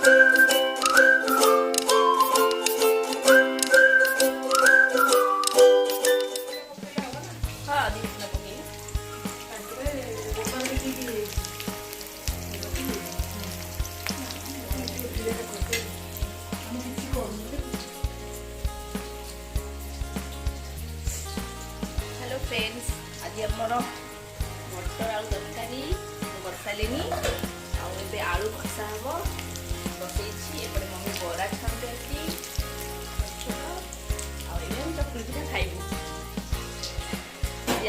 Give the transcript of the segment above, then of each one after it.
Hello friends, आज आमर मटर आलू तरकारी कर सारे आलू खसा हम बसई एपटे मम्मी बरा छाणुचे चकुली पिठा खाइबू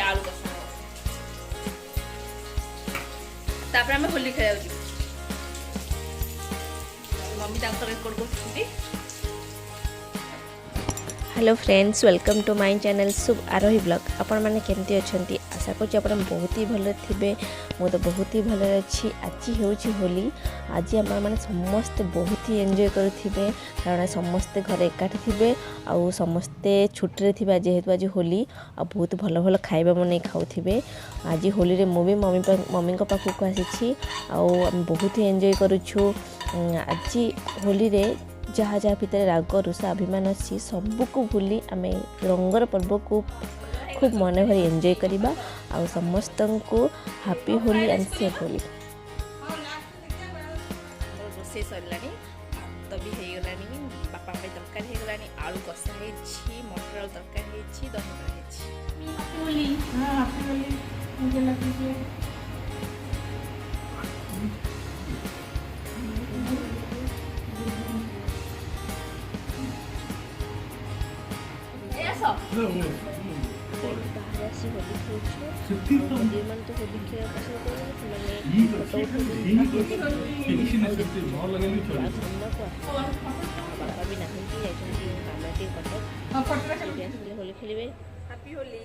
आलू कषा हम आम होली खेला मम्मी रेकर्ड कर। Hello friends, welcome to my channel Shubh Arohi blog. आपण मैंने केमती अच्छी आशा करुँच आप बहुत ही भल थे। मु तो बहुत ही भल अच्छी। आज हूँ होली। आज आम मैंने समस्ते बहुत ही एंजॉय करुवे कारण समस्ते घर एकाठी थे आउ समस्ते छुट्टी थे जेहेतु आज होली आ बहुत भल भल खाइबा बन खाऊे। आज होली रे मु भी मम्मी पाखक आसी बहुत ही एंजॉय करुछु। आज होली रे जहाँ जहाँ भितर राग रुषा अभिमान अच्छी सबको भूली आम रंगर पर्व को खूब मन भरी एंजॉय करवा आ समस्त को happy Holi and safe Holi. रोसे सरला भात भी हो गला बापा तरकारी हो गला आलू कषा मटर आलू तरकारी दही बाहर आसी होली खेलुँ मन तो होली खेल पसंद बापा भी नहांती कटक होली खेलिए। हैप्पी होली।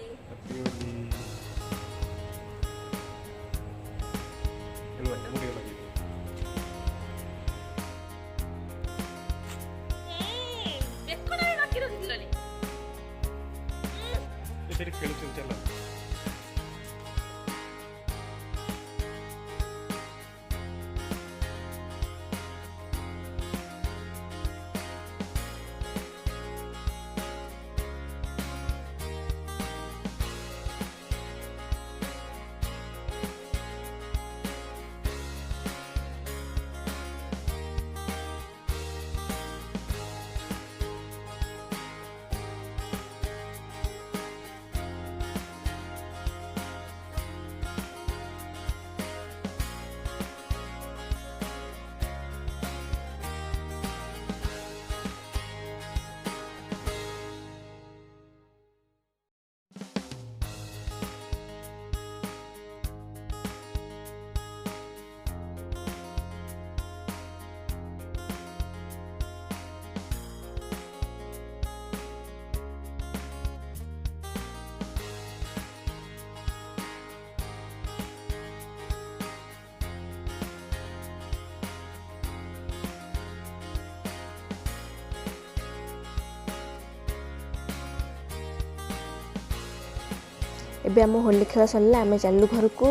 एबे आम होली खेल सरला आम चलू घर को।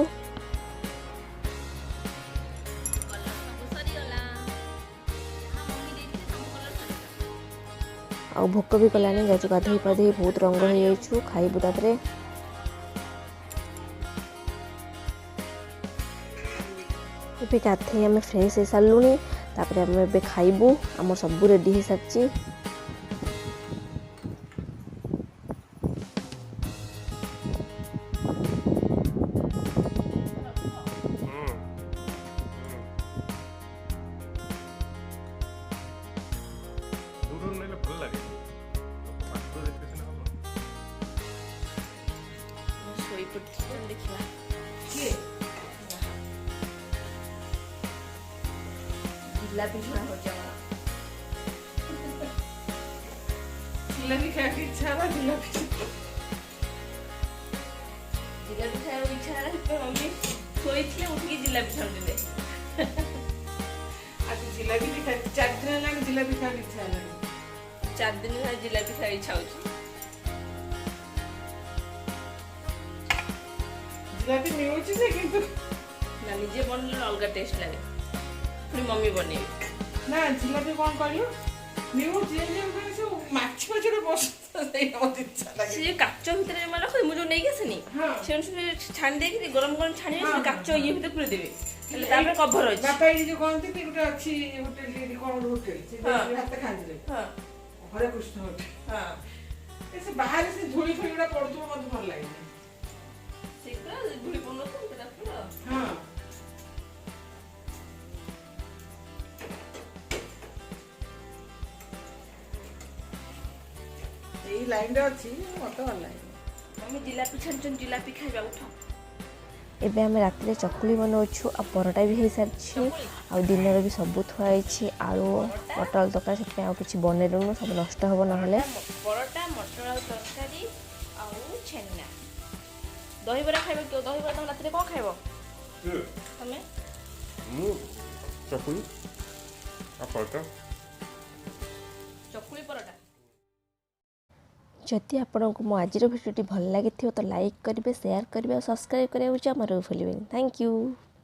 आ भोक भी कलानी जाऊँ गाधई पाधई बहुत रंग हो जाइछु खाइबू तापरे। एबे गाधई आम फ्रेश हो सारूनी तापरे आम एबे खाइबू। आम सब रेडी हो सारी। जिलापी छुड़ा हो जावा जिलापी खाए की इच्छा है। जिलापी खाए इच्छा है तो मम्मी सोई थी उठ के जिलापी छाउले आज जिलापी भी खाए 4 दिन लगे जिलापी खाए इच्छा है। 4 दिन है जिलापी खाए इच्छा हो। जिलापी मिलुची से किंतु ना निजे बनले अलग टेस्ट लगे। फिर मम्मी बने ନା ଜିଲାପି କ'ଣ କରିବ ନିଉ ମାଛ ମାଛରେ ବସ ସେ କାଚ ଭିତରେ ମାନେ ରଖ ମୁଁ ଯୋଉ ନେଇକି ଆସିନି ସେ ଛାଣି ଦେଇକି ଗରମ ଗରମ ଛାଣିବେ ସେ କାଚ ଇଏ ଭିତରେ ପୁରେଇ ଦେବେ ହେଲେ ତାପରେ କଭର ଅଛି ବାପା ଏଇ ଯୋଉ କହନ୍ତି କି ଗୋଟେ ଅଛି ହୋଟେଲ କ'ଣ ହୋଟେଲ ସେ ଭାତ ଖାଆନ୍ତି ହରେ କୃଷ୍ଣ ହୋଟେଲ ସେ ବାହାରେ ସେ ଧୂଳି ଫୁଳି ଗୁଡ଼ା ପଡୁଥିବ ମତେ ଭଲ ଲାଗେନି ଶୀଘ୍ର ଧୂଳି ପଡୁନଥିବ ହଁ ଏଇ ଲାଇନରେ ଅଛି ମତେ ଭଲ ଲାଗେ ଆମେ ଜିଲାପି ଛାଣିଛନ୍ତି ଜିଲାପି ଖାଇବା ଉଠ ଏବେ ଆମେ ରାତିରେ ଚକୁଳି ବନାଉଛୁ ଆଉ ପରଟା ବି ହେଇସାରିଛି ଆଉ ଦିନରେ ବି ସବୁ ଥୁଆ ହେଇଛି ଆଳୁ ମଟର ତରକାରୀ ସେଥିପାଇଁ ଆଉ କିଛି ବନେଇଲୁନୁ ସବୁ ନଷ୍ଟ ହେବ ନହେଲେ ପରଟା ମଟର ଆଳୁ ତରକାରୀ ଆଉ ଛେନା ଦହିବରା ଖାଇବ କି ଦହିବରା ତମେ ରାତିରେ କ'ଣ ଖାଇବ ତମେ ମୁଁ ଚକୁଳି ପରଟା ଚକୁଳି ପରଟା ଯଦି ଆପଣଙ୍କୁ ମୋ ଆଜିର ଭିଡ଼ିଓଟି ଭଲ ଲାଗିଥିବ ତ ଲାଇକ୍ କରିବେ ସେୟାର କରିବେ ଆଉ ସବସ୍କ୍ରାଇବ୍ କରିବାକୁ ଜମାରୁ ଭୁଲିବେନି ଥ୍ୟାଙ୍କ ୟୁ।